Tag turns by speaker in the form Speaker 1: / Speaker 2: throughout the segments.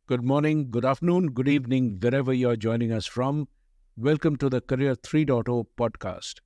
Speaker 1: Good morning, good afternoon, good evening, wherever you're joining us from. Welcome to the Career 3.0 Podcast.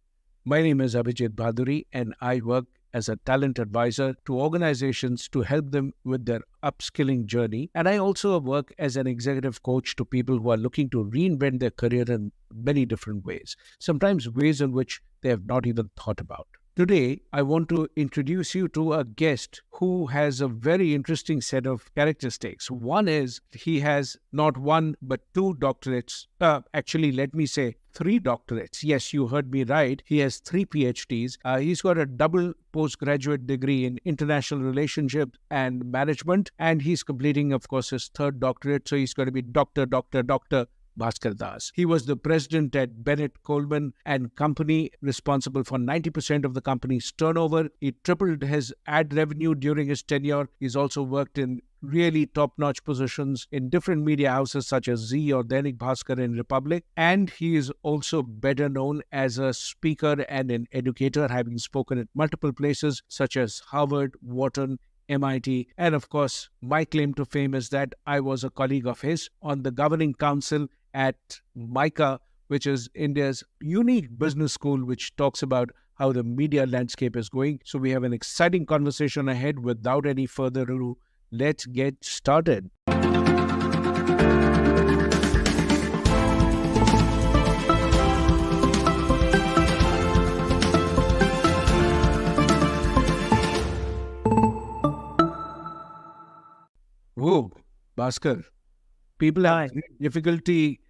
Speaker 1: My name is Abhijit Bhaduri and I work as a talent advisor to organizations to help them with their upskilling journey. And I also work as an executive coach to people who are looking to reinvent their career in many different ways, sometimes ways in which they have not even thought about. Today, I want to introduce you to a guest who has a very interesting set of characteristics. One is he has not one but two doctorates. Let me say 3 doctorates. Yes, you heard me right. He has 3 PhDs. He's got a double postgraduate degree in international relationships and management. And he's completing, of course, his 3rd doctorate. So he's going to be Dr. Bhaskar. He was the president at Bennett Coleman and Company, responsible for 90% of the company's turnover. He tripled his ad revenue during his tenure. He's also worked in really top-notch positions in different media houses such as Zee or Dr Bhaskar in Republic. And he is also better known as a speaker and an educator, having spoken at multiple places such as Harvard, Wharton, MIT, and of course, my claim to fame is that I was a colleague of his on the governing council at MICA, which is India's unique business school, which talks about how the media landscape is going. So we have an exciting conversation ahead. Without any further ado, let's get started. Whoa, Bhaskar, people have difficulty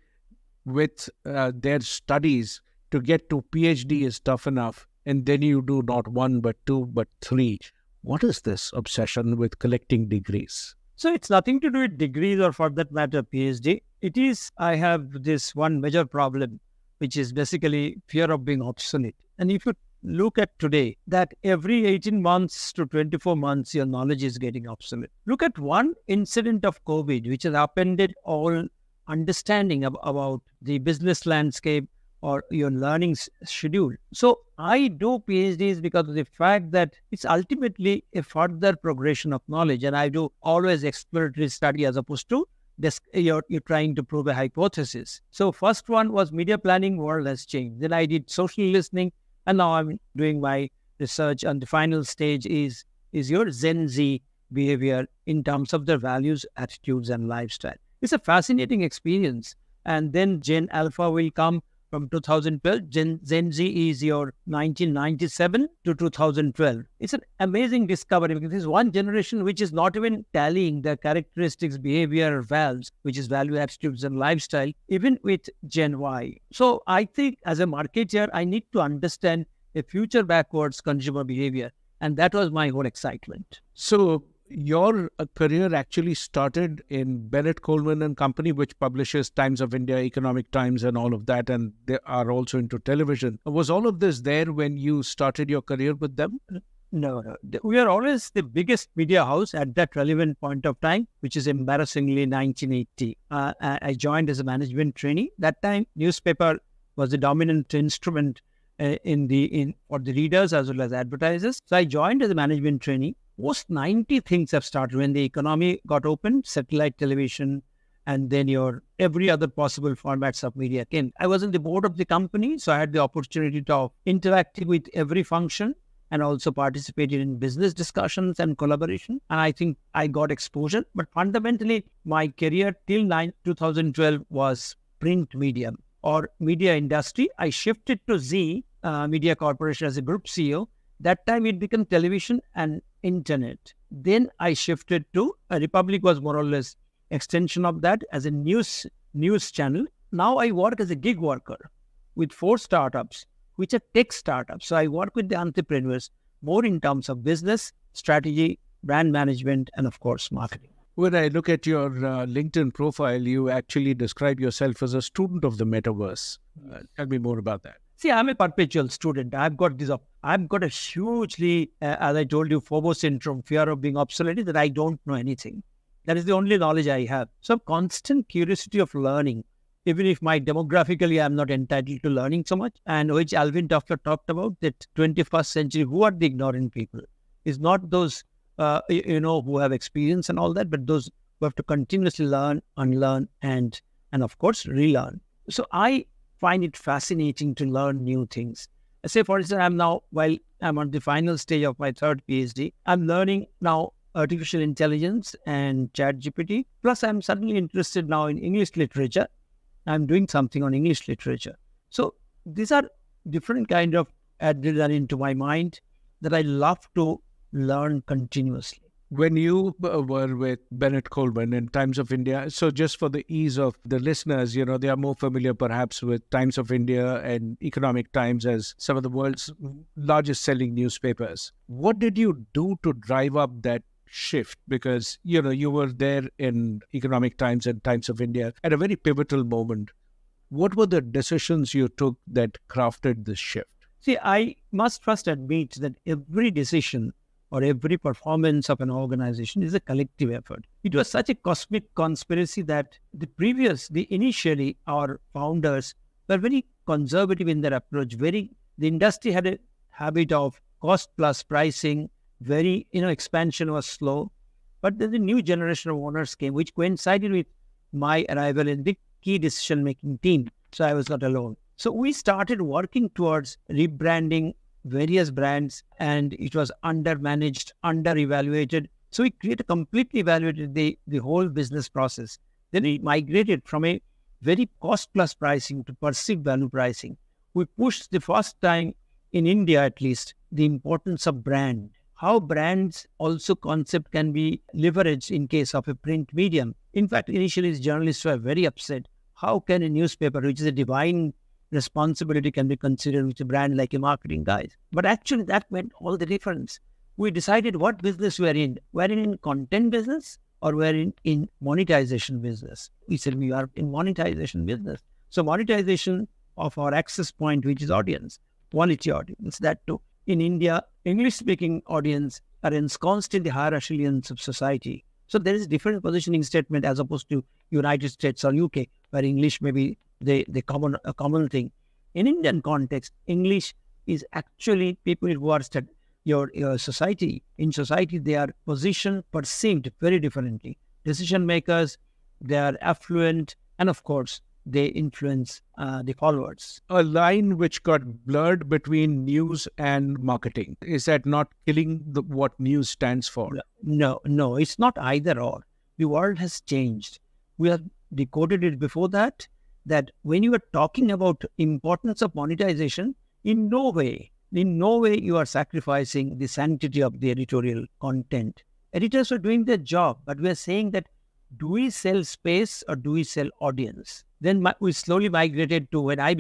Speaker 1: with their studies. To get to PhD is tough enough, and then you do not 1 but 2 but 3. What is this obsession with collecting degrees?
Speaker 2: So it's nothing to do with degrees or for that matter PhD. It is, I have this one major problem, which is basically fear of being obsolete. And if you look at today, that every 18 months to 24 months, your knowledge is getting obsolete. Look at one incident of COVID, which has upended all understanding about the business landscape or your learning schedule. So I do PhDs because of the fact that it's ultimately a further progression of knowledge. And I do always exploratory study as opposed to you're trying to prove a hypothesis. So first one was media planning, world has changed. Then I did social listening. And now I'm doing my research, and the final stage is your Gen Z behavior in terms of their values, attitudes, and lifestyle. It's a fascinating experience. And then Gen Alpha will come from 2012. Gen Z is your 1997 to 2012. It's an amazing discovery because this is one generation which is not even tallying the characteristics, behavior, values, which is value, attitudes, and lifestyle, even with Gen Y. So I think as a marketer, I need to understand a future backwards consumer behavior. And that was my whole excitement.
Speaker 1: So your career actually started in Bennett Coleman and Company, which publishes Times of India, Economic Times, and all of that, and they are also into television. Was all of this there when you started your career with them?
Speaker 2: No. We are always the biggest media house at that relevant point of time, which is embarrassingly 1980. I joined as a management trainee. That time, newspaper was the dominant instrument for the readers as well as advertisers. So I joined as a management trainee. Most 90 things have started when the economy got open, satellite television, and then your every other possible formats of media came. I was in the board of the company, so I had the opportunity to interact with every function and also participated in business discussions and collaboration. And I think I got exposure. But fundamentally, my career till 2012 was print medium or media industry. I shifted to Zee Media Corporation as a group CEO. That time it became television and internet. Then I shifted to Republic was more or less extension of that as a news channel. Now I work as a gig worker with 4 startups, which are tech startups. So I work with the entrepreneurs more in terms of business, strategy, brand management, and of course, marketing.
Speaker 1: When I look at your LinkedIn profile, you actually describe yourself as a student of the metaverse. Tell me more about that.
Speaker 2: See, I'm a perpetual student. I've got a hugely, as I told you, FOMO syndrome, fear of being obsolete, that I don't know anything. That is the only knowledge I have. So constant curiosity of learning, even if demographically I'm not entitled to learning so much, and which Alvin Toffler talked about, that 21st century, who are the ignorant people? It's not those, who have experience and all that, but those We have to continuously learn, unlearn, and of course, relearn. So I find it fascinating to learn new things. Say, for instance, while I'm on the final stage of my third PhD, I'm learning now artificial intelligence and chat GPT. Plus, I'm suddenly interested now in English literature. I'm doing something on English literature. So these are different kind of adrenaline to my mind that I love to learn continuously.
Speaker 1: When you were with Bennett Coleman in Times of India, so just for the ease of the listeners, they are more familiar perhaps with Times of India and Economic Times as some of the world's largest selling newspapers. What did you do to drive up that shift? Because, you were there in Economic Times and Times of India at a very pivotal moment. What were the decisions you took that crafted this shift?
Speaker 2: See, I must first admit that every decision or every performance of an organization is a collective effort. It was such a cosmic conspiracy that initially our founders were very conservative in their approach. The industry had a habit of cost plus pricing, expansion was slow. But then the new generation of owners came, which coincided with my arrival in the key decision-making team. So I was not alone. So we started working towards rebranding various brands, and it was under-managed, under-evaluated. So we completely evaluated the whole business process. Then we migrated from a very cost-plus pricing to perceived value pricing. We pushed the first time, in India at least, the importance of brand. How brands also concept can be leveraged in case of a print medium. In fact, initially journalists were very upset. How can a newspaper, which is a divine responsibility, can be considered with a brand like a marketing guy? But actually that made all the difference. We decided what business we're in. We're in content business or we're in monetization business. We said we are in monetization business. So monetization of our access point, which is audience, quality audience. That too. In India, English-speaking audience are ensconced in the higher echelons of society. So there is different positioning statement as opposed to United States or UK, where English may be a common thing. In Indian context, English is actually people who are your society. In society, they are positioned, perceived very differently. Decision makers, they are affluent, and of course, they influence the followers.
Speaker 1: A line which got blurred between news and marketing. Is that not killing what news stands for?
Speaker 2: No, it's not either or. The world has changed. We have decoded it before that when you are talking about importance of monetization, in no way you are sacrificing the sanctity of the editorial content. Editors are doing their job, but we are saying that, do we sell space or do we sell audience? Then we slowly migrated to when I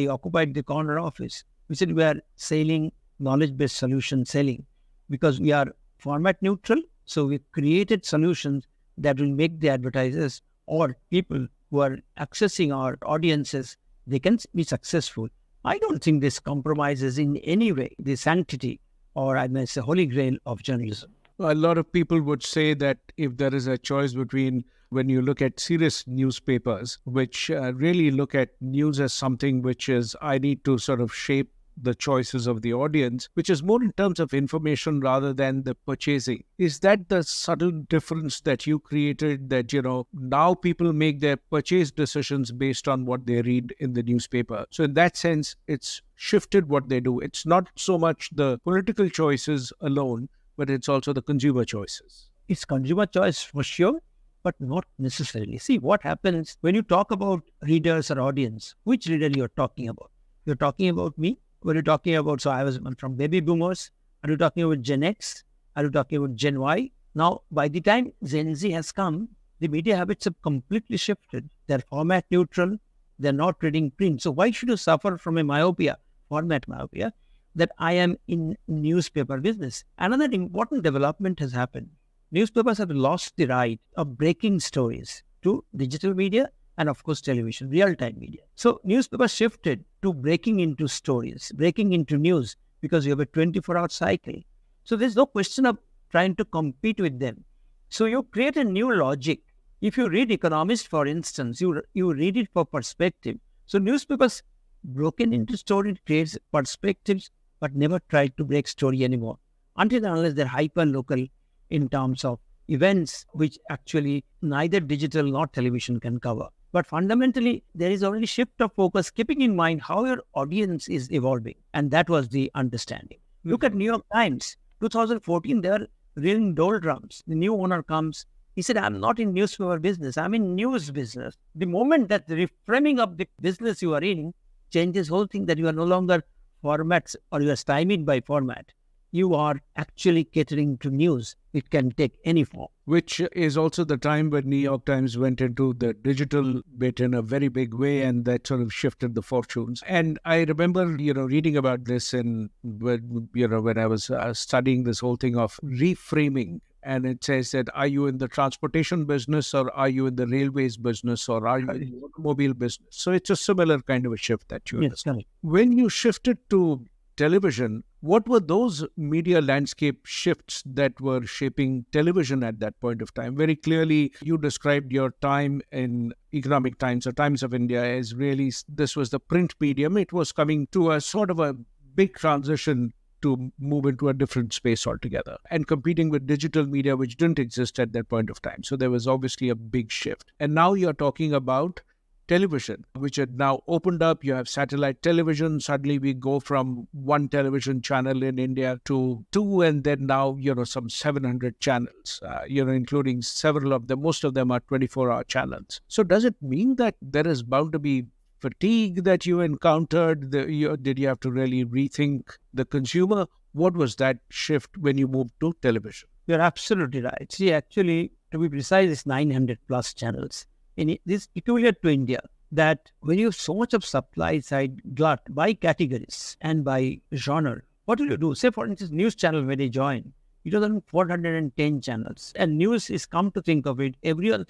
Speaker 2: occupied the corner office. We said we are selling knowledge-based solution selling because we are format neutral. So we created solutions that will make the advertisers or people who are accessing our audiences, they can be successful. I don't think this compromises in any way the sanctity, or I may say holy grail of journalism.
Speaker 1: A lot of people would say that if there is a choice between, when you look at serious newspapers, which really look at news as something which is, I need to sort of shape the choices of the audience, which is more in terms of information rather than the purchasing. Is that the subtle difference that you created, that, now people make their purchase decisions based on what they read in the newspaper? So in that sense, it's shifted what they do. It's not so much the political choices alone, but it's also the consumer choices.
Speaker 2: It's consumer choice for sure, but not necessarily. See, what happens when you talk about readers or audience, which reader you're talking about? You're talking about me? What are you talking about? So I'm from baby boomers. Are you talking about Gen X? Are you talking about Gen Y? Now, by the time Gen Z has come, the media habits have completely shifted. They're format neutral. They're not reading print. So why should you suffer from a format myopia, that I am in newspaper business? Another important development has happened. Newspapers have lost the right of breaking stories to digital media and of course television, real-time media. So newspapers shifted to breaking into stories, breaking into news, because you have a 24-hour cycle. So there's no question of trying to compete with them. So you create a new logic. If you read Economist, for instance, you read it for perspective. So newspapers broken into story creates perspectives, but never tried to break story anymore, until and unless they're hyper-local in terms of events which actually neither digital nor television can cover. But fundamentally, there is already shift of focus, keeping in mind how your audience is evolving. And that was the understanding. Look at New York Times. 2014, they were reeling doldrums. The new owner comes. He said, I'm not in newspaper business. I'm in news business. The moment that the reframing of the business you are in changes whole thing, that you are no longer formats or you are stymied by format. You are actually catering to news. It can take any form.
Speaker 1: Which is also the time when New York Times went into the digital bit in a very big way, and that sort of shifted the fortunes. And I remember, reading about this when I was studying this whole thing of reframing. And it says that, are you in the transportation business, or are you in the railways business, or are you in the automobile business? So it's a similar kind of a shift that you understand. When you shifted to television, what were those media landscape shifts that were shaping television at that point of time? Very clearly, you described your time in Economic Times or Times of India as really, this was the print medium. It was coming to a sort of a big transition to move into a different space altogether and competing with digital media, which didn't exist at that point of time. So there was obviously a big shift. And now you're talking about television, which had now opened up. You have satellite television. Suddenly we go from one television channel in India to two, and then now, some 700 channels, including several of them. Most of them are 24-hour channels. So does it mean that there is bound to be fatigue that you encountered? Did you have to really rethink the consumer? What was that shift when you moved to television?
Speaker 2: You're absolutely right. See, actually, to be precise, it's 900 plus channels. And this is peculiar to India, that when you have so much of supply side glut by categories and by genre, what will you do? Say, for instance, news channel when they join, it was on 410 channels. And news is, come to think of it, everyone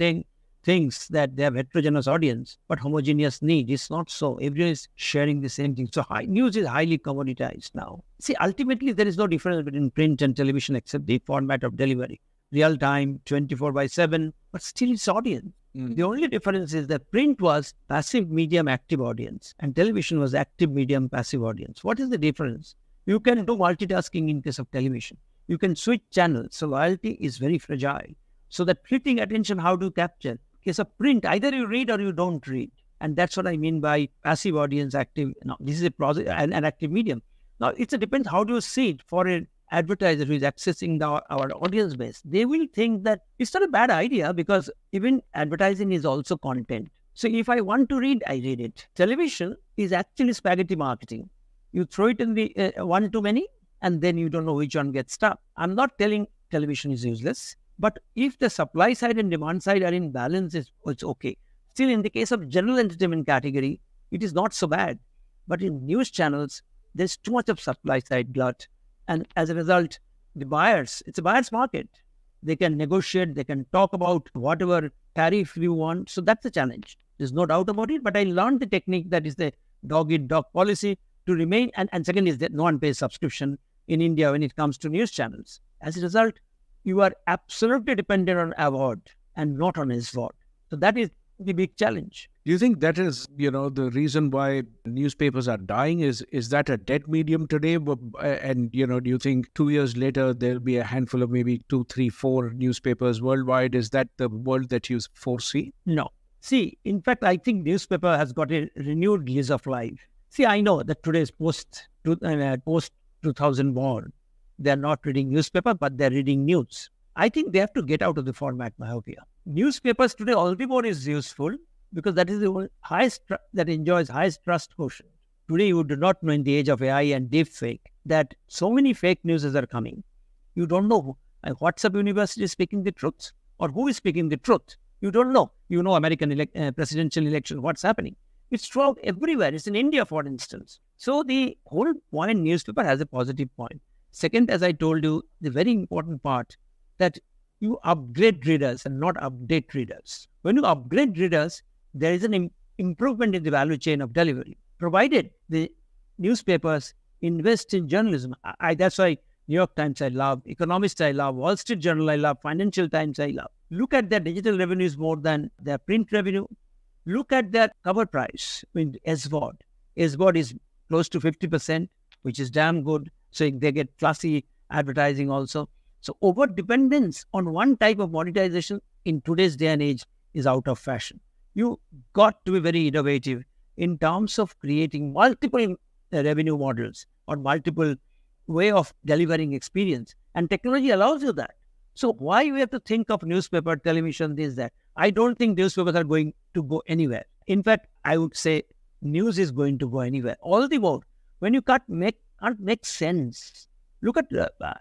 Speaker 2: thinks that they have heterogeneous audience, but homogeneous need. It's not so. Everyone is sharing the same thing. So news is highly commoditized now. See, ultimately, there is no difference between print and television except the format of delivery. Real time, 24/7, but still it's audience. The only difference is that print was passive, medium, active audience, and television was active, medium, passive audience. What is the difference? You can do multitasking in case of television. You can switch channels. So loyalty is very fragile. So that fleeting attention, how do you capture? In case of print, either you read or you don't read. And that's what I mean by passive audience, active. Now, this is an active medium. Now, it depends how do you see it. For an advertiser who is accessing our audience base, they will think that it's not a bad idea, because even advertising is also content. So if I want to read, I read it. Television is actually spaghetti marketing. You throw it in the one too many, and then you don't know which one gets stuck. I'm not telling television is useless, but if the supply side and demand side are in balance, it's okay. Still, in the case of general entertainment category, it is not so bad. But in news channels, there's too much of supply side glut. And as a result, the buyers, it's a buyer's market. They can negotiate, they can talk about whatever tariff you want. So that's the challenge. There's no doubt about it. But I learned the technique that is the dog-eat-dog policy to remain. And second is that no one pays subscription in India when it comes to news channels. As a result, you are absolutely dependent on award and not on SVOD. So that is the big challenge.
Speaker 1: Do you think that is, the reason why newspapers are dying? Is that a dead medium today? And, do you think 2 years later, there'll be a handful of maybe 2, 3, 4 newspapers worldwide? Is that the world that you foresee?
Speaker 2: No. See, in fact, I think newspaper has got a renewed lease of life. See, I know that today's post 2000 born, they're not reading newspaper, but they're reading news. I think they have to get out of the format myopia. Newspapers today, all the more is useful, because that is the highest that enjoys highest trust quotient. Today, you do not know, in the age of AI and deepfake, that so many fake news are coming. You don't know WhatsApp University is speaking the truth, or who is speaking the truth. You don't know. You know American presidential election, what's happening. It's throughout everywhere. It's in India, for instance. So the whole point, newspaper has a positive point. Second, as I told you, the very important part, that you upgrade readers and not update readers. When you upgrade readers, there is an improvement in the value chain of delivery, provided the newspapers invest in journalism. That's why New York Times I love, Economist I love, Wall Street Journal I love, Financial Times I love. Look at their digital revenues more than their print revenue. Look at their cover price in SVOD. SVOD is close to 50%, which is damn good. So they get classy advertising also. So over dependence on one type of monetization in today's day and age is out of fashion. You got to be very innovative in terms of creating multiple revenue models or multiple way of delivering experience. And technology allows you that. So why we have to think of newspaper, television, this, that? I don't think newspapers are going to go anywhere. In fact, I would say news is going to go anywhere. All the more, when you can't make sense. Look at,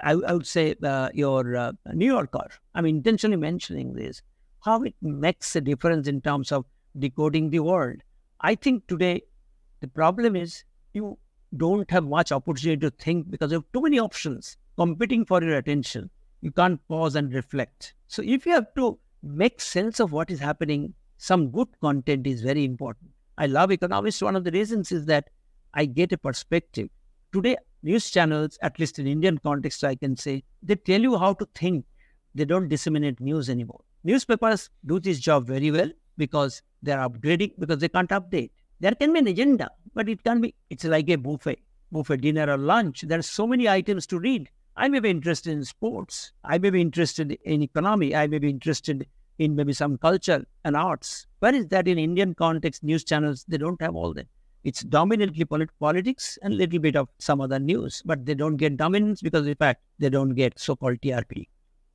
Speaker 2: I would say, your New Yorker. I'm intentionally mentioning this, how it makes a difference in terms of decoding the world. I think today the problem is you don't have much opportunity to think because you have too many options competing for your attention. You can't pause and reflect. So if you have to make sense of what is happening, some good content is very important. I love economics. One of the reasons is that I get a perspective. Today, news channels, at least in Indian context, I can say, they tell you how to think. They don't disseminate news anymore. Newspapers do this job very well because they're upgrading, because they can't update. There can be an agenda, but it's like a buffet dinner or lunch. There are so many items to read. I may be interested in sports. I may be interested in economy. I may be interested in maybe some culture and arts. Where is that in Indian context? News channels, they don't have all that. It's dominantly politics and a little bit of some other news, but they don't get dominance because, in fact, they don't get so-called TRP,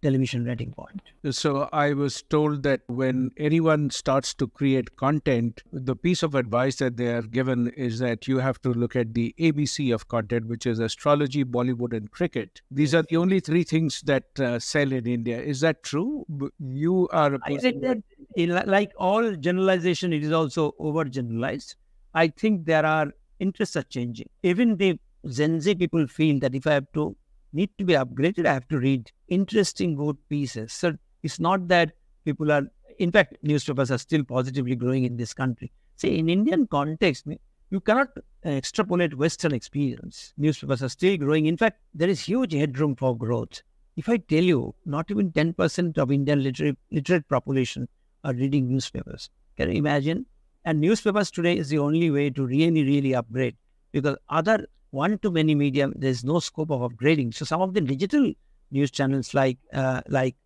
Speaker 2: television rating point.
Speaker 1: So I was told that when anyone starts to create content, the piece of advice that they are given is that you have to look at the ABC of content, which is astrology, Bollywood, and cricket. These are the only three things that sell in India. Is that true? You are a person.
Speaker 2: I think that, like all generalization, it is also overgeneralized. I think there are interests are changing. Even the Gen Z people feel that if I have to need to be upgraded, I have to read interesting, good pieces. So it's not that people are, in fact, newspapers are still positively growing in this country. See, in Indian context, you cannot extrapolate Western experience. Newspapers are still growing. In fact, there is huge headroom for growth. If I tell you, not even 10% of Indian literate population are reading newspapers. Can you imagine? And newspapers today is the only way to really, really upgrade, because other one-to-many media, there's no scope of upgrading. So some of the digital news channels like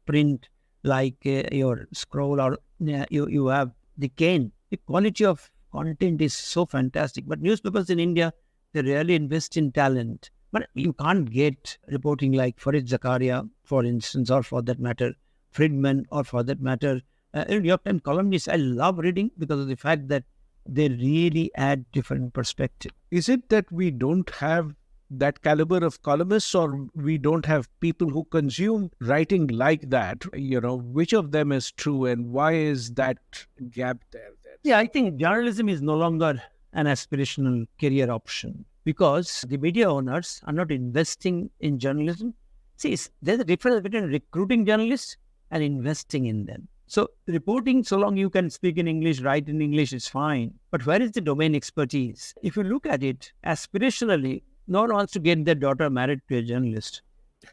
Speaker 2: print, like your scroll, or you have the cane, the quality of content is so fantastic. But newspapers in India, they rarely invest in talent. But you can't get reporting like Farid Zakaria, for instance, or for that matter, Friedman, or for that matter, New York Times columnists. I love reading because of the fact that they really add different perspective.
Speaker 1: Is it that we don't have that caliber of columnists, or we don't have people who consume writing like that? Which of them is true, and why is that gap there?
Speaker 2: Yeah, I think journalism is no longer an aspirational career option because the media owners are not investing in journalism. See, there's a difference between recruiting journalists and investing in them. So reporting, so long you can speak in English, write in English, is fine. But where is the domain expertise? If you look at it aspirationally, no one wants to get their daughter married to a journalist,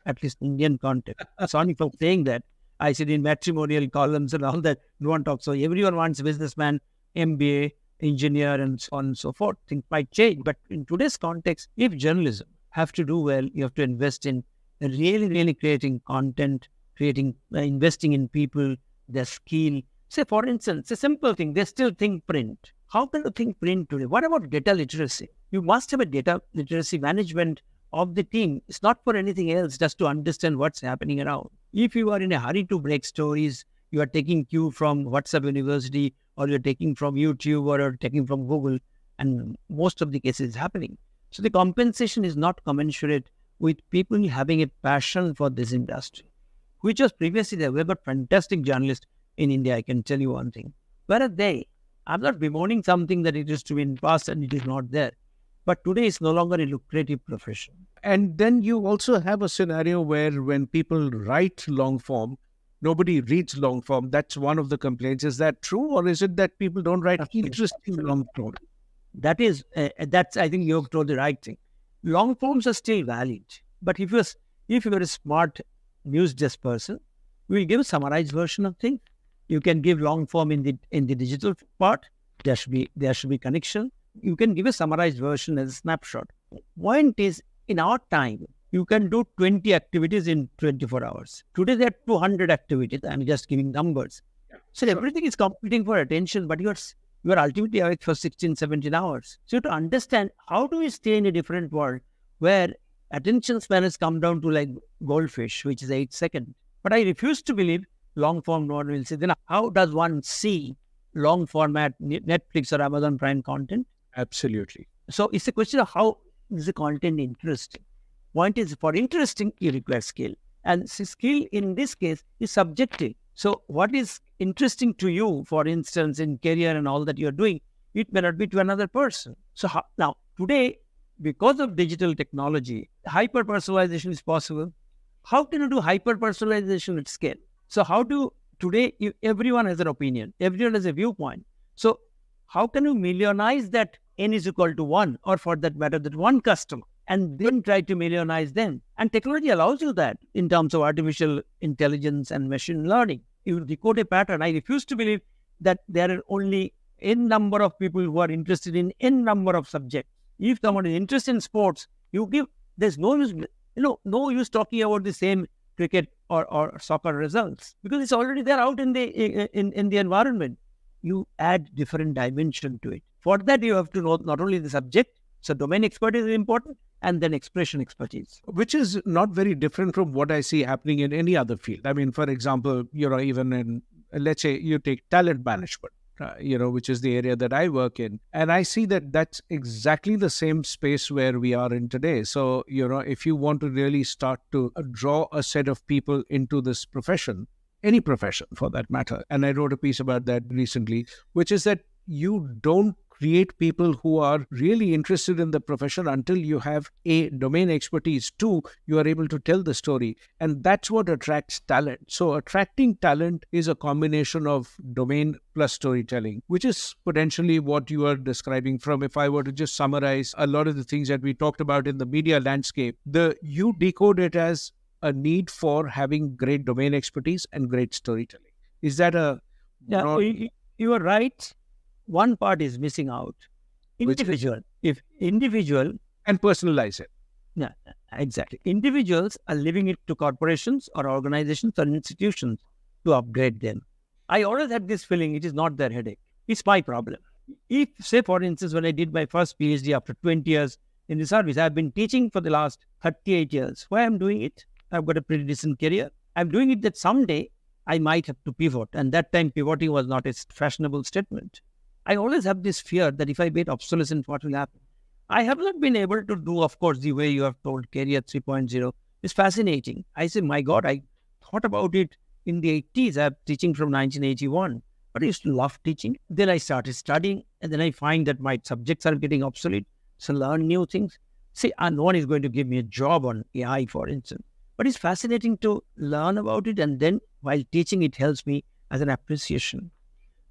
Speaker 2: at least in Indian context. Sorry for saying that. I said in matrimonial columns and all that, no one talks. So everyone wants a businessman, MBA, engineer, and so on and so forth. Things might change. But in today's context, if journalism have to do well, you have to invest in really, really creating content, investing in people, their skill. Say, for instance, a simple thing, they still think print. How can you think print today? What about data literacy? You must have a data literacy management of the team. It's not for anything else, just to understand what's happening around. If you are in a hurry to break stories, you are taking cue from WhatsApp University, or you're taking from YouTube, or you're taking from Google, and most of the cases is happening. So the compensation is not commensurate with people having a passion for this industry, which was previously there. We've got fantastic journalists in India, I can tell you one thing. Where are they? I'm not bemoaning something that it used to be in the past and it is not there. But today it's no longer a lucrative profession.
Speaker 1: And then you also have a scenario where when people write long form, nobody reads long form. That's one of the complaints. Is that true? Or is it that people don't write interesting long form?
Speaker 2: That's, I think you've told the right thing. Long forms are still valid. But if you're a smart news desk person, we will give a summarized version of things. You can give long form in the digital part. There should be connection. You can give a summarized version as a snapshot. Point is, in our time, you can do 20 activities in 24 hours. Today, there are 200 activities. I'm just giving numbers. So everything is competing for attention, but you are ultimately awake for 16, 17 hours. So to understand how do we stay in a different world where attention span has come down to like goldfish, which is 8 seconds. But I refuse to believe long form. No one will say, then how does one see long format Netflix or Amazon Prime content?
Speaker 1: Absolutely.
Speaker 2: So it's a question of how is the content interesting. Point is, for interesting, you require skill. And skill in this case is subjective. So what is interesting to you, for instance, in career and all that you're doing, it may not be to another person. So now, today, because of digital technology, hyper-personalization is possible. How can you do hyper-personalization at scale? So today, everyone has an opinion. Everyone has a viewpoint. So how can you millionize that n is equal to 1, or for that matter, that one customer, and then try to millionize them? And technology allows you that in terms of artificial intelligence and machine learning. You decode a pattern. I refuse to believe that there are only n number of people who are interested in n number of subjects. If someone is interested in sports, there's no use, no use talking about the same cricket or soccer results, because it's already there out in the environment. You add different dimension to it. For that, you have to know not only the subject, so domain expertise is important, and then expression expertise.
Speaker 1: Which is not very different from what I see happening in any other field. I mean, for example, even in, let's say you take talent management, which is the area that I work in. And I see that that's exactly the same space where we are in today. So, if you want to really start to draw a set of people into this profession, any profession for that matter, and I wrote a piece about that recently, which is that you don't create people who are really interested in the profession until you have A, domain expertise, 2, you are able to tell the story. And that's what attracts talent. So attracting talent is a combination of domain plus storytelling, which is potentially what you are describing from, if I were to just summarize a lot of the things that we talked about in the media landscape, you decode it as a need for having great domain expertise and great storytelling. Is that a...
Speaker 2: Yeah, you are right. One part is missing out. Individual. If individual...
Speaker 1: And personalize it.
Speaker 2: Yeah, exactly. Individuals are leaving it to corporations or organizations or institutions to upgrade them. I always had this feeling it is not their headache. It's my problem. If, say, for instance, when I did my first PhD after 20 years in the service, I've been teaching for the last 38 years. Why I'm doing it? I've got a pretty decent career. I'm doing it that someday I might have to pivot. And that time pivoting was not a fashionable statement. I always have this fear that if I get obsolescent, what will happen? I have not been able to do, of course, the way you have told. Career 3.0 is fascinating. I say, my God, I thought about it in the 80s. I'm teaching from 1981, but I used to love teaching. Then I started studying, and then I find that my subjects are getting obsolete. So learn new things. See, no one is going to give me a job on AI, for instance. But it's fascinating to learn about it, and then while teaching, it helps me as an appreciation.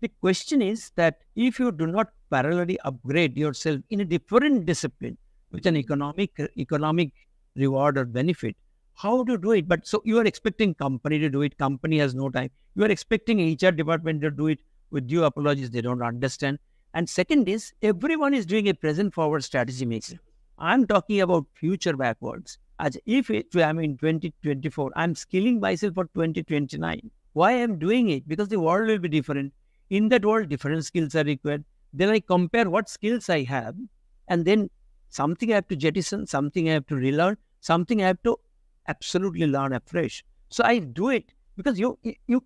Speaker 2: The question is that if you do not parallelly upgrade yourself in a different discipline with an economic reward or benefit, how to do it? But so you are expecting company to do it. Company has no time. You are expecting HR department to do it. With due apologies, they don't understand. And second is, everyone is doing a present forward strategy making. I'm talking about future backwards. As if I'm in 2024, I'm skilling myself for 2029. Why I'm doing it? Because the world will be different. In that world, different skills are required. Then I compare what skills I have, and then something I have to jettison, something I have to relearn, something I have to absolutely learn afresh. So I do it because you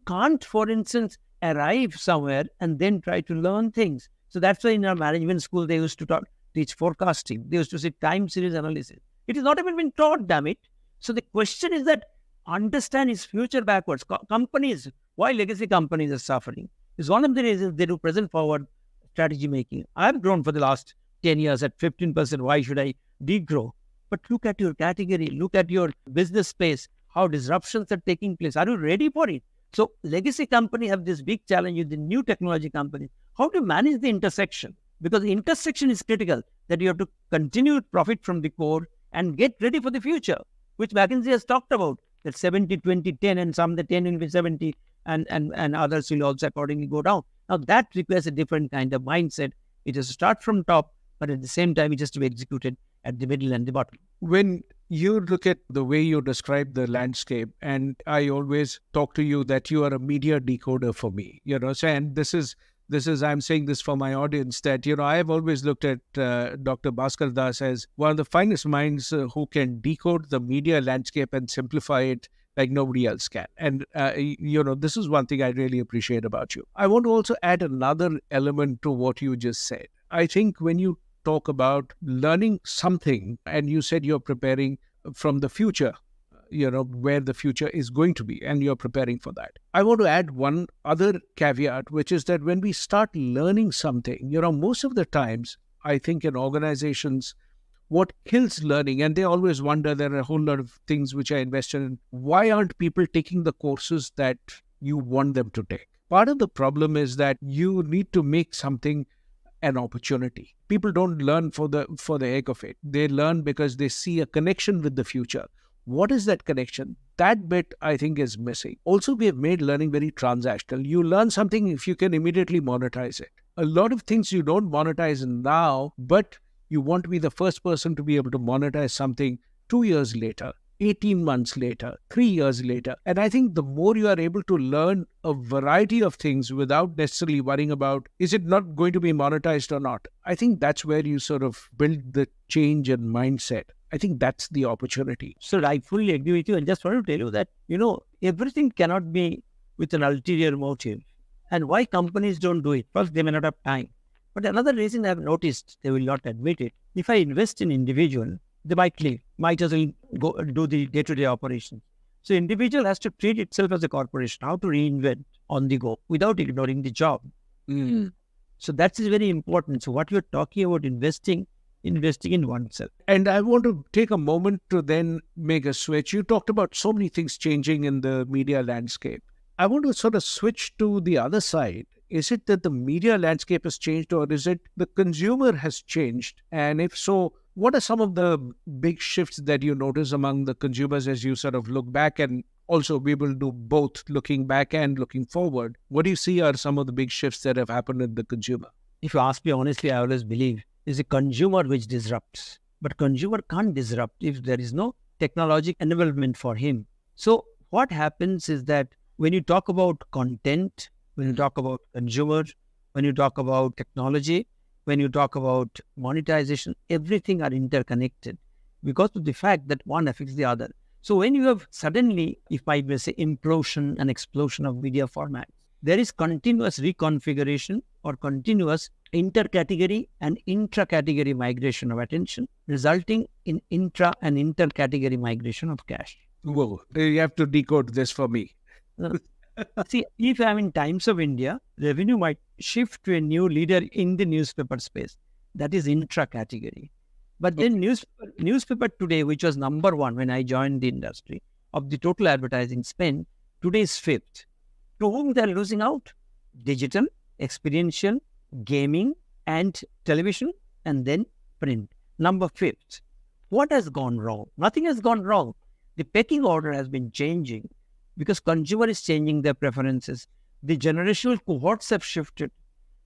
Speaker 2: can't, for instance, arrive somewhere and then try to learn things. So that's why in our management school, they used to teach forecasting. They used to say time series analysis. It is not even been taught, damn it. So the question is that understand is future backwards. Companies, why legacy companies are suffering? Is one of the reasons they do present forward strategy making. I've grown for the last 10 years at 15%. Why should I degrow? But look at your category, look at your business space, how disruptions are taking place. Are you ready for it? So legacy companies have this big challenge with the new technology companies. How to manage the intersection? Because the intersection is critical, that you have to continue to profit from the core and get ready for the future, which McKinsey has talked about, that 70, 20, 10, and some the 10 will be 70, and others will also accordingly go down. Now that requires a different kind of mindset. It has to start from top, but at the same time, it has to be executed at the middle and the bottom.
Speaker 1: When you look at the way you describe the landscape, and I always talk to you that you are a media decoder for me. So, and this is I'm saying this for my audience, that I have always looked at Dr. Bhaskar Das as one of the finest minds who can decode the media landscape and simplify it like nobody else can. And this is one thing I really appreciate about you. I want to also add another element to what you just said. I think when you talk about learning something, and you said you're preparing from the future, where the future is going to be, and you're preparing for that. I want to add one other caveat, which is that when we start learning something, most of the times, I think in organizations, what kills learning, and they always wonder, there are a whole lot of things which I invested in, why aren't people taking the courses that you want them to take? Part of the problem is that you need to make something an opportunity. People don't learn for the heck of it. They learn because they see a connection with the future. What is that connection? That bit, I think, is missing. Also, we have made learning very transactional. You learn something if you can immediately monetize it. A lot of things you don't monetize now, but you want to be the first person to be able to monetize something 2 years later, 18 months later, 3 years later. And I think the more you are able to learn a variety of things without necessarily worrying about, is it not going to be monetized or not? I think that's where you sort of build the change in mindset. I think that's the opportunity.
Speaker 2: So I fully agree with you. And just want to tell you that, everything cannot be with an ulterior motive. And why companies don't do it? First, they may not have time. But another reason I've noticed, they will not admit it, if I invest in individual, they might leave, might as well go do the day-to-day operations. So individual has to treat itself as a corporation, how to reinvent on the go without ignoring the job. So that is very important. So what you're talking about, investing in oneself.
Speaker 1: And I want to take a moment to then make a switch. You talked about so many things changing in the media landscape. I want to sort of switch to the other side. Is it that the media landscape has changed, or is it the consumer has changed? And if so, what are some of the big shifts that you notice among the consumers as you sort of look back? And also, we will do both looking back and looking forward. What do you see are some of the big shifts that have happened in the consumer?
Speaker 2: If you ask me honestly, I always believe it's a consumer which disrupts. But consumer can't disrupt if there is no technological enablement for him. So what happens is that when you talk about content, when you talk about consumer, when you talk about technology, when you talk about monetization, everything are interconnected because of the fact that one affects the other. So when you have suddenly, if I may say, implosion and explosion of media formats, there is continuous reconfiguration or continuous intercategory and intra-category migration of attention, resulting in intra and inter-category migration of cash.
Speaker 1: Whoa, you have to decode this for me.
Speaker 2: See, if I'm in Times of India, revenue might shift to a new leader in the newspaper space. That is intra-category. But then newspaper today, which was number one when I joined the industry, of the total advertising spend, today is fifth. To whom they're losing out? Digital, experiential, gaming, and television, and then print. Number fifth. What has gone wrong? Nothing has gone wrong. The pecking order has been changing because consumer is changing their preferences. The generational cohorts have shifted.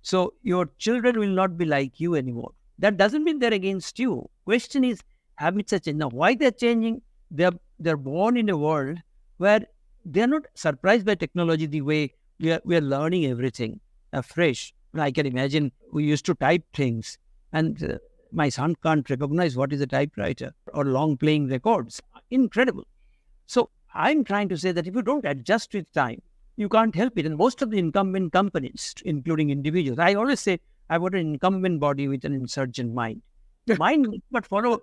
Speaker 2: So your children will not be like you anymore. That doesn't mean they're against you. Question is, habits are changing. Now, why they're changing? They're born in a world where they're not surprised by technology the way we are learning everything afresh. I can imagine we used to type things and my son can't recognize what is a typewriter or long playing records. Incredible. So I'm trying to say that if you don't adjust with time, you can't help it. And most of the incumbent companies, including individuals, I always say, I've got an incumbent body with an insurgent mind. Mind but follow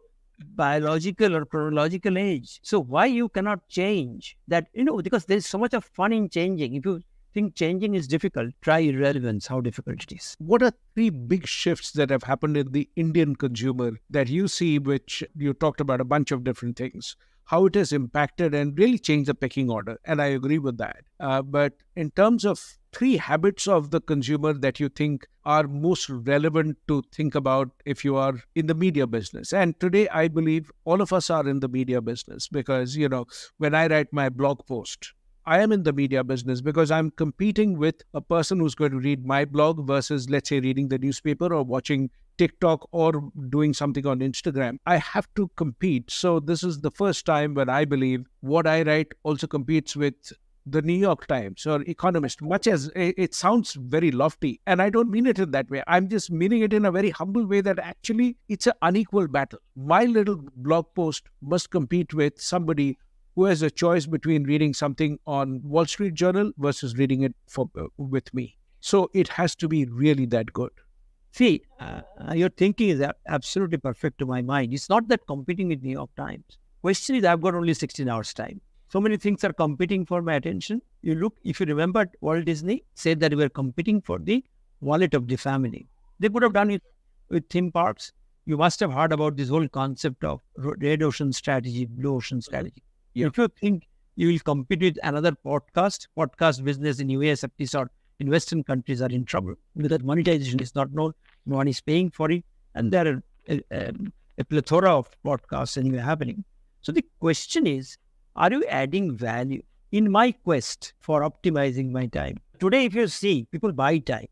Speaker 2: biological or chronological age. So why you cannot change that? Because there's so much of fun in changing. If you think changing is difficult, try irrelevance, how difficult it is.
Speaker 1: What are three big shifts that have happened in the Indian consumer that you see, which you talked about a bunch of different things, how it has impacted and really changed the pecking order? And I agree with that. But in terms of three habits of the consumer that you think are most relevant to think about if you are in the media business. And today, I believe all of us are in the media business because, when I write my blog post, I am in the media business because I'm competing with a person who's going to read my blog versus, let's say, reading the newspaper or watching TikTok or doing something on Instagram. I have to compete. So this is the first time when I believe what I write also competes with the New York Times or Economist, much as it sounds very lofty. And I don't mean it in that way. I'm just meaning it in a very humble way that actually it's an unequal battle. My little blog post must compete with somebody who has a choice between reading something on Wall Street Journal versus reading it with me. So it has to be really that good.
Speaker 2: See, your thinking is absolutely perfect to my mind. It's not that competing with New York Times. Question is, I've got only 16 hours time. So many things are competing for my attention. If you remember, Walt Disney said that we were competing for the wallet of the family. They could have done it with theme parks. You must have heard about this whole concept of red ocean strategy, blue ocean strategy. Yeah. If you think you will compete with another podcast business in US at least or in Western countries are in trouble because monetization is not known, no one is paying for it, and there are a plethora of podcasts anyway happening. So the question is, are you adding value in my quest for optimizing my time? Today, if you see, people buy time.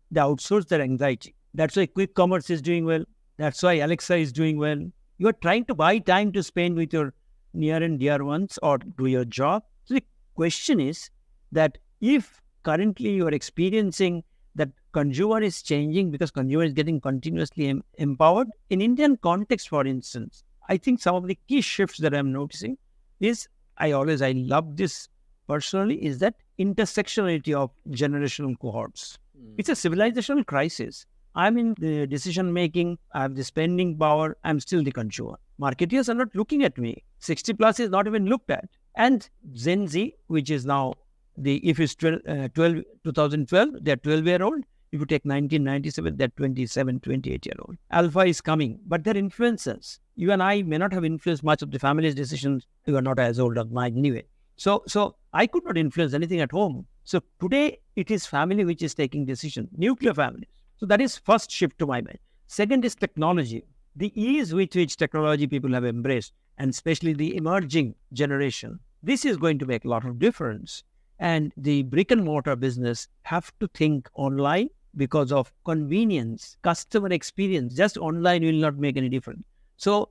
Speaker 2: They outsource their anxiety. That's why quick commerce is doing well. That's why Alexa is doing well. You are trying to buy time to spend with your near and dear ones or do your job. So the question is that if currently you are experiencing that consumer is changing because consumer is getting continuously empowered. In Indian context, for instance, I think some of the key shifts that I'm noticing is, I love this personally, is that intersectionality of generational cohorts. It's a civilizational crisis. I'm in the decision making, I have the spending power, I'm still the consumer. Marketeers are not looking at me. 60 plus is not even looked at. And Gen Z, which is now if it's 2012, they're 12-year-old. If you take 1997, they're 27, 28-year-old. Alpha is coming, but they're influencers. You and I may not have influenced much of the family's decisions. You are not as old as mine anyway. So I could not influence anything at home. So today it is family which is taking decisions, nuclear families. So that is first shift to my mind. Second is technology. The ease with which technology people have embraced, and especially the emerging generation, this is going to make a lot of difference. And the brick and mortar business have to think online because of convenience, customer experience. Just online will not make any difference. So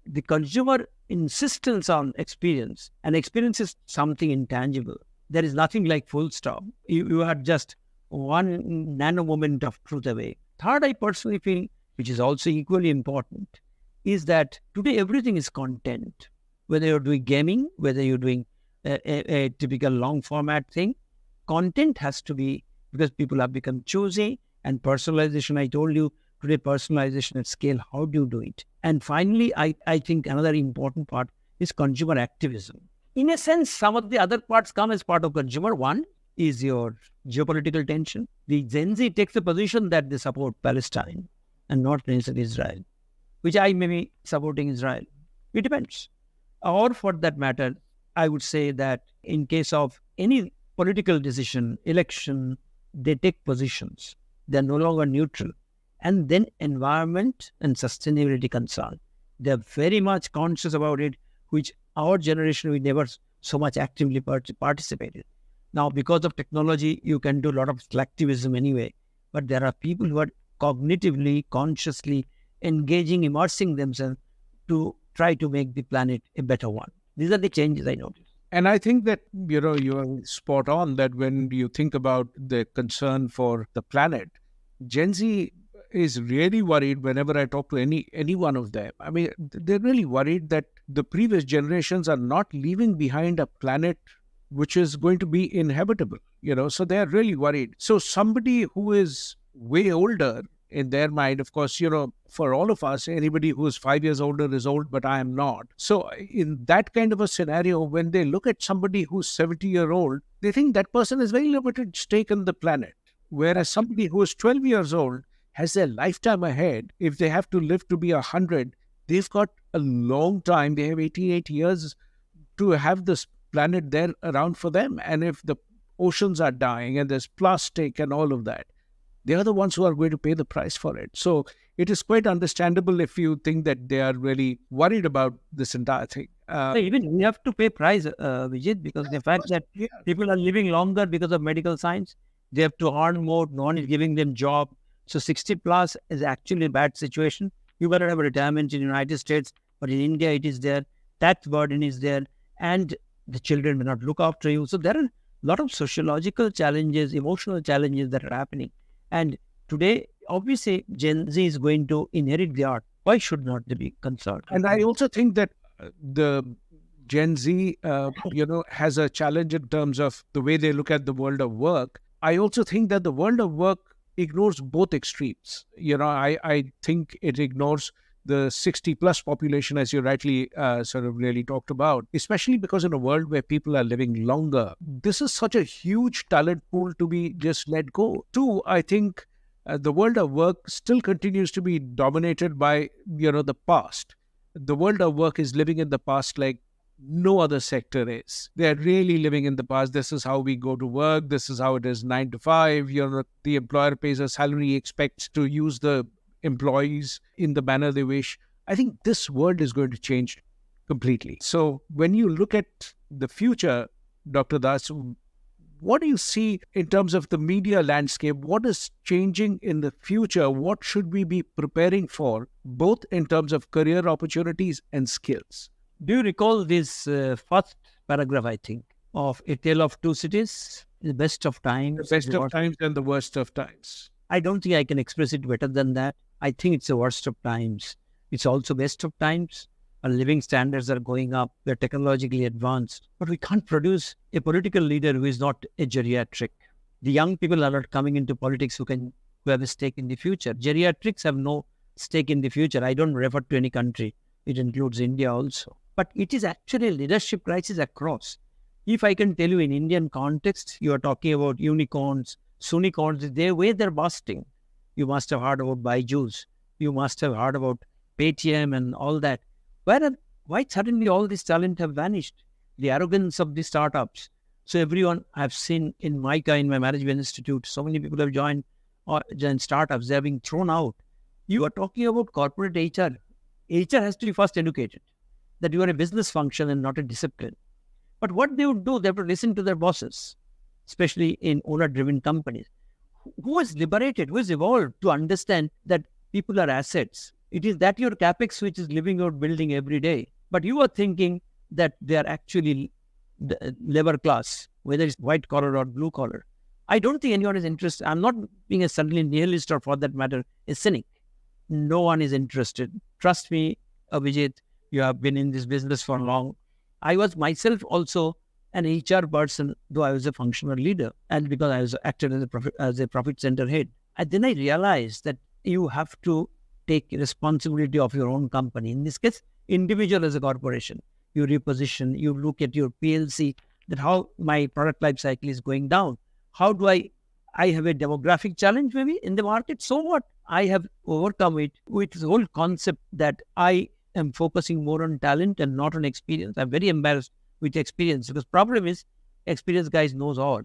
Speaker 2: the consumer insistence on experience, and experience is something intangible. There is nothing like full stop. You are just one nano moment of truth away. Third, I personally feel, which is also equally important, is that today everything is content. Whether you're doing gaming, whether you're doing a typical long format thing, content has to be, because people have become choosy, and personalization, I told you, today personalization at scale, how do you do it? And finally, I think another important part is consumer activism. In a sense, some of the other parts come as part of consumer. One is your geopolitical tension. The Gen Z takes the position that they support Palestine and not necessarily Israel, which I may be supporting Israel. It depends. Or for that matter, I would say that in case of any political decision, election, they take positions. They're no longer neutral. And then environment and sustainability concern. They're very much conscious about it, which our generation, we never so much actively participated. Now, because of technology, you can do a lot of selectivism anyway. But there are people who are cognitively, consciously engaging, immersing themselves to try to make the planet a better one. These are the changes I noticed.
Speaker 1: And I think that, you are spot on that when you think about the concern for the planet, Gen Z is really worried whenever I talk to any one of them. I mean, they're really worried that the previous generations are not leaving behind a planet which is going to be inhabitable, so they're really worried. So somebody who is way older in their mind, of course, for all of us, anybody who's 5 years older is old, but I am not. So in that kind of a scenario, when they look at somebody who's 70-year-old, they think that person has very limited stake in the planet. Whereas somebody who is 12 years old has their lifetime ahead. If they have to live to be 100, they've got a long time. They have 88 years to have this planet there around for them. And if the oceans are dying and there's plastic and all of that, they are the ones who are going to pay the price for it. So it is quite understandable if you think that they are really worried about this entire thing.
Speaker 2: So even we have to pay price, Vijay, because the fact that people are living longer because of medical science, they have to earn more, no one is giving them job. So 60 plus is actually a bad situation. You better have a retirement in the United States, but in India it is there. Tax burden is there, and the children may not look after you. So there are a lot of sociological challenges, emotional challenges that are happening. And today, obviously, Gen Z is going to inherit the art. Why should not they be concerned?
Speaker 1: And I also think that the Gen Z, has a challenge in terms of the way they look at the world of work. I also think that the world of work ignores both extremes. I think it ignores the 60 plus population, as you rightly sort of really talked about, especially because in a world where people are living longer, this is such a huge talent pool to be just let go. Two, I think the world of work still continues to be dominated by, the past. The world of work is living in the past like no other sector is. They're really living in the past. This is how we go to work. This is how it is 9 to 5. The employer pays a salary, expects to use the employees in the manner they wish. I think this world is going to change completely. So when you look at the future, Dr. Das, what do you see in terms of the media landscape? What is changing in the future? What should we be preparing for, both in terms of career opportunities and skills?
Speaker 2: Do you recall this first paragraph, I think, of A Tale of Two Cities? The best of times.
Speaker 1: The best of times and the worst of times.
Speaker 2: I don't think I can express it better than that. I think it's the worst of times. It's also best of times. Our living standards are going up. We're technologically advanced. But we can't produce a political leader who is not a geriatric. The young people are not coming into politics who have a stake in the future. Geriatrics have no stake in the future. I don't refer to any country. It includes India also. But it is actually a leadership crisis across. If I can tell you in Indian context, you are talking about unicorns, sunicorns, they're busting. You must have heard about Byju's. You must have heard about Paytm and all that. Why suddenly all this talent have vanished? The arrogance of the startups. So everyone I've seen in MICA, in my management institute, so many people have joined startups. They're being thrown out. You are talking about corporate HR. HR has to be first educated that you are a business function and not a discipline. But what they would do, they would listen to their bosses, especially in owner-driven companies. Who is liberated, who is evolved to understand that people are assets? It is that your capex which is living out building every day. But you are thinking that they are actually the labor class, whether it's white collar or blue collar. I don't think anyone is interested. I'm not being a suddenly nihilist or, for that matter, a cynic. No one is interested. Trust me, Abhijit, you have been in this business for long. I was myself also an HR person, though I was a functional leader, and because I was acted as a profit center head. And then I realized that you have to take responsibility of your own company. In this case, individual as a corporation. You reposition, you look at your PLC, that how my product life cycle is going down. How do I have a demographic challenge maybe in the market? So what? I have overcome it with the whole concept that I am focusing more on talent and not on experience. I'm very embarrassed with experience because problem is experienced guys knows all.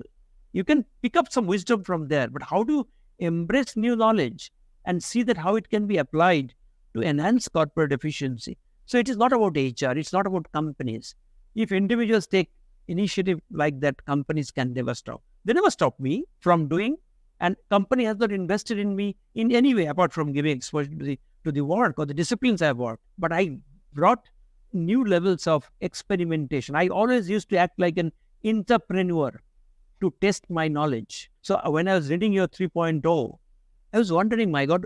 Speaker 2: You can pick up some wisdom from there, but how to embrace new knowledge and see that how it can be applied to enhance corporate efficiency. So it is not about HR, it's not about companies. If individuals take initiative like that, companies can never stop. They never stop me from doing, and company has not invested in me in any way apart from giving exposure to the work or the disciplines I've worked. But I brought new levels of experimentation. I always used to act like an entrepreneur to test my knowledge. So when I was reading your 3.0, I was wondering, my God,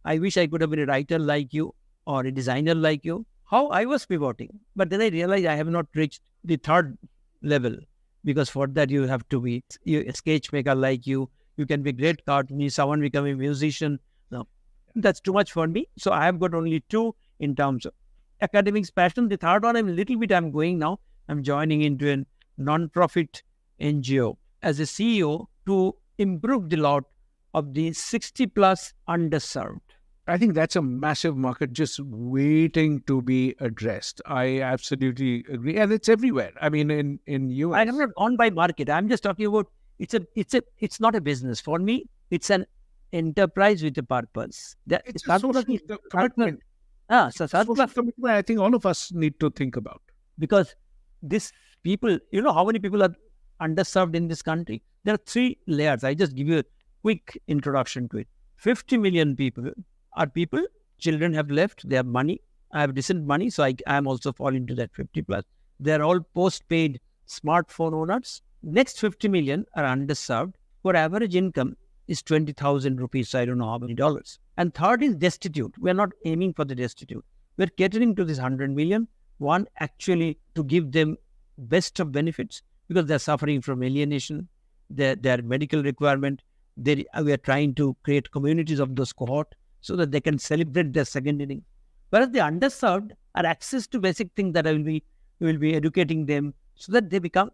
Speaker 2: I wish I could have been a writer like you or a designer like you. How I was pivoting. But then I realized I have not reached the third level, because for that you have to be a sketch maker like you. You can be a great cartoonist, someone become a musician. No, that's too much for me. So I have got only two in terms of academics passion. The third one, I'm going now. I'm joining into a non-profit NGO as a CEO to improve the lot of the 60 plus underserved.
Speaker 1: I think that's a massive market just waiting to be addressed. I absolutely agree. And it's everywhere. I mean, in US.
Speaker 2: I am not on by market. I'm just talking about it's not a business. For me, it's a enterprise with a purpose.
Speaker 1: It's a social commitment. Social commitment, I think all of us need to think about.
Speaker 2: Because these people, how many people are underserved in this country? There are 3 layers. I just give you a quick introduction to it. 50 million people are people, children have left, they have money. I have decent money, so I am also fall into that 50 plus. They're all post-paid smartphone owners. Next 50 million are underserved, where average income is 20,000 rupees, so I don't know how many dollars. And third is destitute. We're not aiming for the destitute. We're catering to this 100 million. One, actually to give them best of benefits because they're suffering from alienation, their medical requirement. We are trying to create communities of those cohort so that they can celebrate their second inning. Whereas the underserved are access to basic things that we will be educating them so that they become,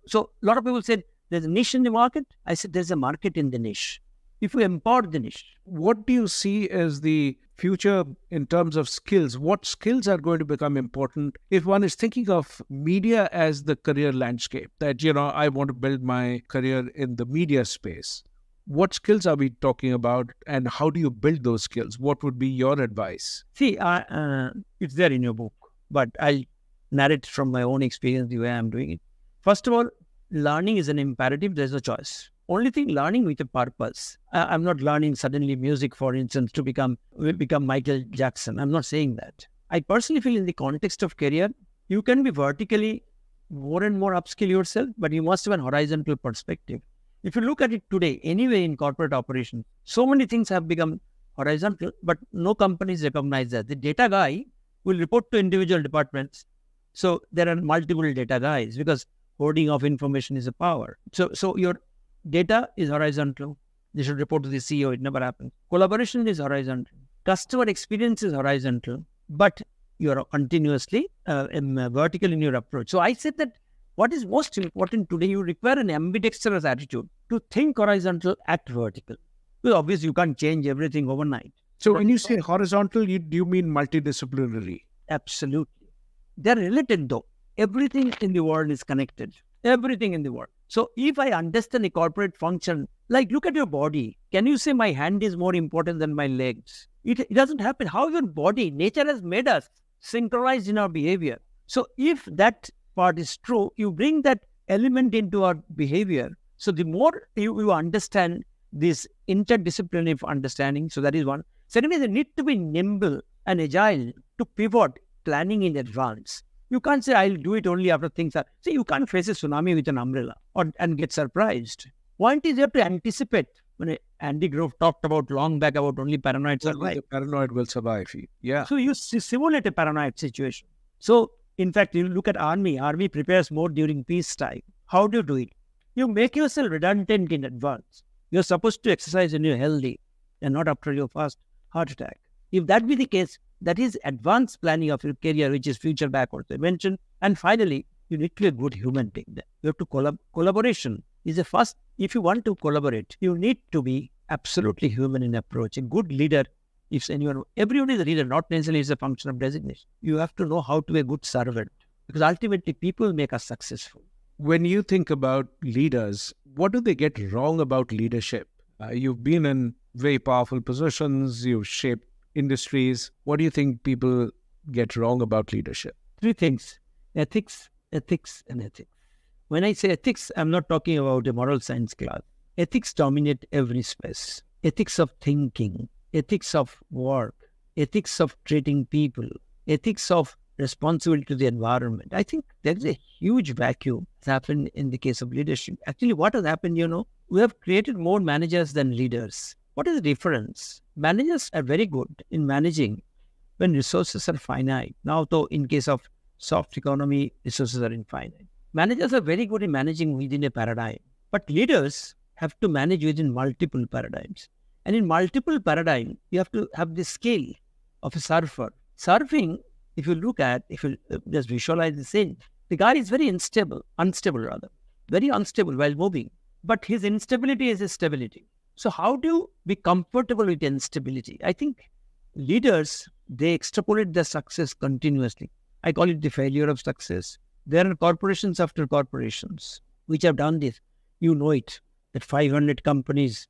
Speaker 2: so a lot of people said there's a niche in the market. I said there's a market in the niche. If we empower the niche.
Speaker 1: What do you see as the future in terms of skills? What skills are going to become important if one is thinking of media as the career landscape? That, I want to build my career in the media space. What skills are we talking about and how do you build those skills? What would be your advice?
Speaker 2: See, it's there in your book, but I'll narrate from my own experience the way I'm doing it. First of all, learning is an imperative. There's a choice. Only thing, learning with a purpose. I'm not learning suddenly music, for instance, to become Michael Jackson. I'm not saying that. I personally feel in the context of career, you can be vertically more and more upskill yourself, but you must have an horizontal perspective. If you look at it today, anyway in corporate operations, so many things have become horizontal, but no companies recognize that. The data guy will report to individual departments. So there are multiple data guys because hoarding of information is a power. So your data is horizontal. They should report to the CEO. It never happens. Collaboration is horizontal. Customer experience is horizontal, but you are continuously vertical in your approach. So I said that what is most important today, you require an ambidextrous attitude to think horizontal, act vertical. Because obviously you can't change everything overnight.
Speaker 1: So when you say horizontal, do you mean multidisciplinary?
Speaker 2: Absolutely. They're related though. Everything in the world is connected. Everything in the world. So if I understand a corporate function, like look at your body. Can you say my hand is more important than my legs? It doesn't happen. How your body, nature has made us synchronized in our behavior. So if that part is true, you bring that element into our behavior. So the more you understand this interdisciplinary understanding, so that is one. Secondly, they need to be nimble and agile to pivot planning in advance. You can't say, I'll do it only after things are... See, you can't face a tsunami with an umbrella and get surprised. Point is you have to anticipate. When Andy Grove talked about long back about only paranoid survive.
Speaker 1: The paranoid will survive. Yeah.
Speaker 2: So you simulate a paranoid situation. So, in fact, you look at army. Army prepares more during peacetime. How do you do it? You make yourself redundant in advance. You're supposed to exercise when you're healthy and not after your first heart attack. If that be the case, that is advanced planning of your career, which is future backwards dimension. And finally, you need to be a good human being. You have to collaboration is a first. If you want to collaborate, you need to be absolutely human in approach. A good leader, everyone is a leader, not necessarily is a function of designation. You have to know how to be a good servant because ultimately people make us successful.
Speaker 1: When you think about leaders, what do they get wrong about leadership? You've been in very powerful positions, you've shaped industries. What do you think people get wrong about leadership?
Speaker 2: 3 things: ethics, ethics, and ethics. When I say ethics, I'm not talking about a moral science class. Ethics dominate every space. Ethics of thinking, ethics of work, ethics of treating people, ethics of responsibility to the environment. I think there's a huge vacuum that's happened in the case of leadership. Actually, what has happened, we have created more managers than leaders. What is the difference? Managers are very good in managing when resources are finite. Now, though, in case of soft economy, resources are infinite. Managers are very good in managing within a paradigm. But leaders have to manage within multiple paradigms. And in multiple paradigms, you have to have the skill of a surfer. Surfing, if you just visualize the scene, the guy is very unstable while moving. But his instability is his stability. So how do you be comfortable with instability? I think leaders, they extrapolate their success continuously. I call it the failure of success. There are corporations after corporations which have done this. You know it, that 500 companies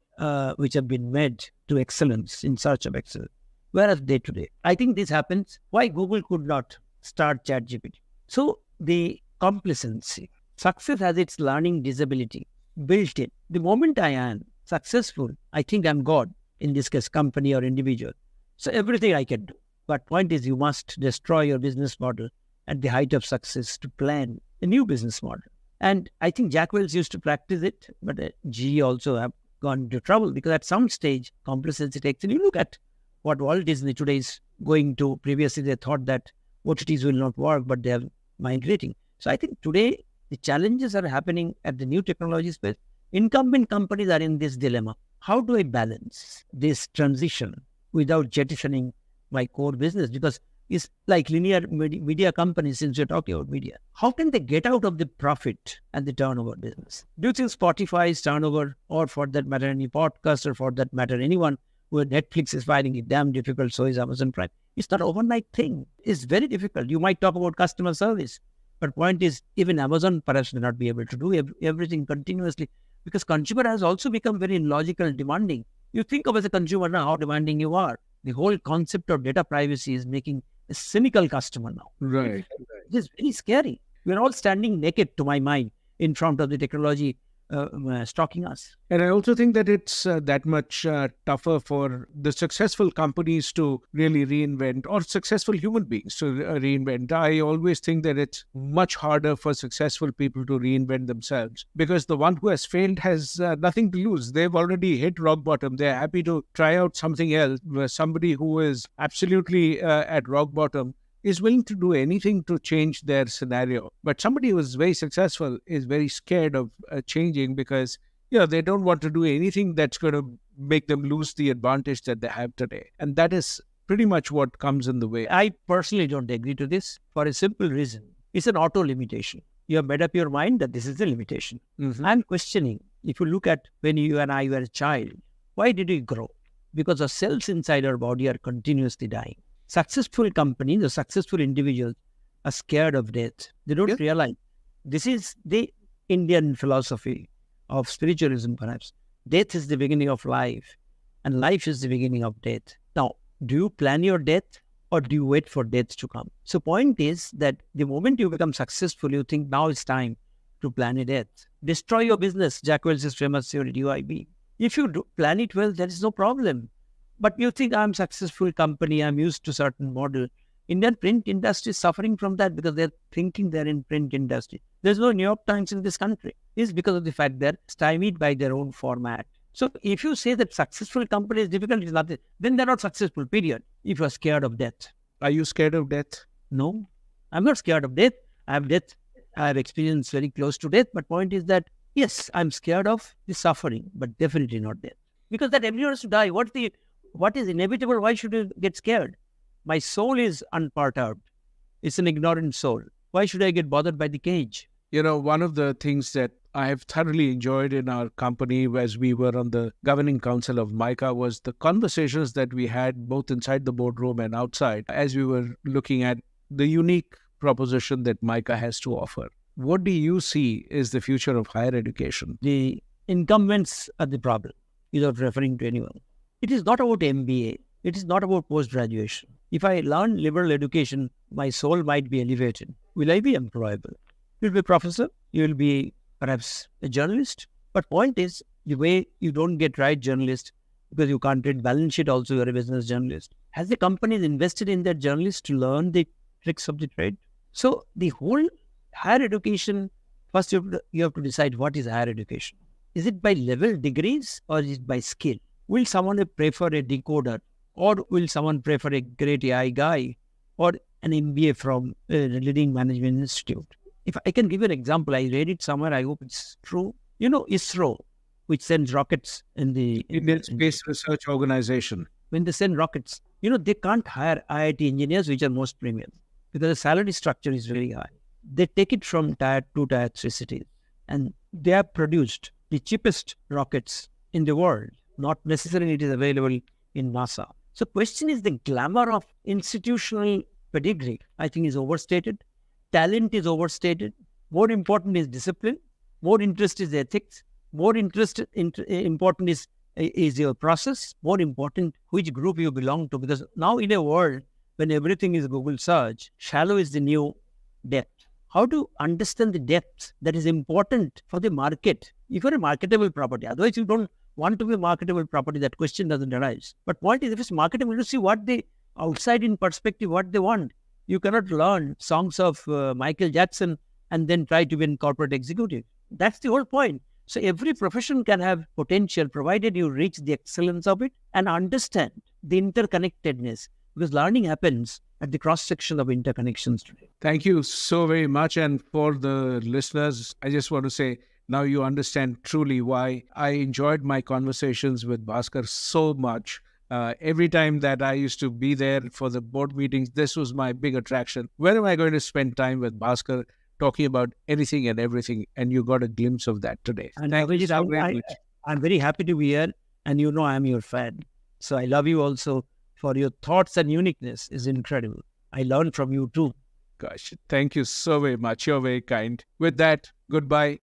Speaker 2: which have been made to excellence, in search of excellence. Where are they today? I think this happens. Why Google could not start ChatGPT? So the complacency. Success has its learning disability built in. The moment I am successful, I think I'm God, in this case, company or individual. So everything I can do. But point is, you must destroy your business model at the height of success to plan a new business model. And I think Jack Welch used to practice it, but GE also have gone into trouble because at some stage, complacency takes. And you look at what Walt Disney today is going to. Previously, they thought that OTTs will not work, but they are migrating. So I think today, the challenges are happening at the new technology space. Incumbent companies are in this dilemma. How do I balance this transition without jettisoning my core business? Because it's like linear media companies, since you're talking about media. How can they get out of the profit and the turnover business? Do you think Spotify's turnover, or for that matter, any podcast, or for that matter, anyone where Netflix is finding it damn difficult, so is Amazon Prime? It's not an overnight thing. It's very difficult. You might talk about customer service, but point is, even Amazon perhaps may not be able to do everything continuously, because consumer has also become very illogical, demanding. You think of as a consumer now how demanding you are. The whole concept of data privacy is making a cynical customer now.
Speaker 1: Right.
Speaker 2: It is very scary. We're all standing naked, to my mind, in front of the technology stalking us.
Speaker 1: And I also think that it's that much tougher for the successful companies to really reinvent, or successful human beings to reinvent. I always think that it's much harder for successful people to reinvent themselves, because the one who has failed has nothing to lose. They've already hit rock bottom. They're happy to try out something else. Where somebody who is absolutely at rock bottom is willing to do anything to change their scenario. But somebody who is very successful is very scared of changing, because they don't want to do anything that's going to make them lose the advantage that they have today. And that is pretty much what comes in the way.
Speaker 2: I personally don't agree to this for a simple reason. It's an auto limitation. You have made up your mind that this is a limitation.
Speaker 1: Mm-hmm.
Speaker 2: I'm questioning, if you look at when you and I were a child, why did we grow? Because the cells inside our body are continuously dying. Successful companies or successful individuals are scared of death. They don't realize this is the Indian philosophy of spiritualism, perhaps. Death is the beginning of life, and life is the beginning of death. Now, do you plan your death, or do you wait for death to come? So point is that the moment you become successful, you think now it's time to plan a death. Destroy your business. Jack Welch's famous theory, DIB. If you plan it well, there is no problem. But you think, I'm a successful company, I'm used to certain model. Indian print industry is suffering from that because they're thinking they're in print industry. There's no New York Times in this country. It's because of the fact they're stymied by their own format. So if you say that successful company is difficult, it's nothing, then they're not successful, period. If you're scared of death.
Speaker 1: Are you scared of death?
Speaker 2: No, I'm not scared of death. I have experienced very close to death. But point is that, yes, I'm scared of the suffering, but definitely not death. Because that everyone has to die. What is inevitable? Why should you get scared? My soul is unperturbed. It's an ignorant soul. Why should I get bothered by the cage?
Speaker 1: One of the things that I have thoroughly enjoyed in our company as we were on the governing council of MICA was the conversations that we had both inside the boardroom and outside as we were looking at the unique proposition that MICA has to offer. What do you see is the future of higher education?
Speaker 2: The incumbents are the problem, without referring to anyone. It is not about MBA. It is not about post-graduation. If I learn liberal education, my soul might be elevated. Will I be employable? You'll be a professor. You will be perhaps a journalist. But point is, the way you don't get right journalist, because you can't read balance sheet also, you're a business journalist. Has the companies invested in that journalist to learn the tricks of the trade? So the whole higher education, first you have to decide what is higher education. Is it by level degrees or is it by skill? Will someone prefer a decoder, or will someone prefer a great AI guy, or an MBA from a leading management institute? If I can give you an example, I read it somewhere, I hope it's true. ISRO, which sends rockets in the
Speaker 1: Indian Space Research Organization.
Speaker 2: When they send rockets, they can't hire IIT engineers, which are most premium, because the salary structure is very high. They take it from tier 2, tier 3 cities, and they have produced the cheapest rockets in the world. Not necessarily it is available in NASA. So question is, the glamour of institutional pedigree, I think, is overstated. Talent is overstated. More important is discipline. More interest is ethics. More important is is your process, more important which group you belong to. Because now in a world when everything is Google search, shallow is the new depth. How to understand the depth that is important for the market. If you're a marketable property, otherwise you don't want to be a marketable property, that question doesn't arise. But point is, if it's marketable, you see what they outside in perspective, what they want. You cannot learn songs of Michael Jackson and then try to be a corporate executive. That's the whole point. So every profession can have potential provided you reach the excellence of it and understand the interconnectedness, because learning happens at the cross-section of interconnections today.
Speaker 1: Thank you so very much. And for the listeners, I just want to say, now you understand truly why I enjoyed my conversations with Bhaskar so much. Every time that I used to be there for the board meetings, this was my big attraction. When am I going to spend time with Bhaskar talking about anything and everything? And you got a glimpse of that today.
Speaker 2: And
Speaker 1: Thank you so very much.
Speaker 2: I'm very happy to be here, and you know I'm your fan. So I love you also for your thoughts, and uniqueness is incredible. I learn from you too.
Speaker 1: Gosh, thank you so very much. You're very kind. With that, goodbye.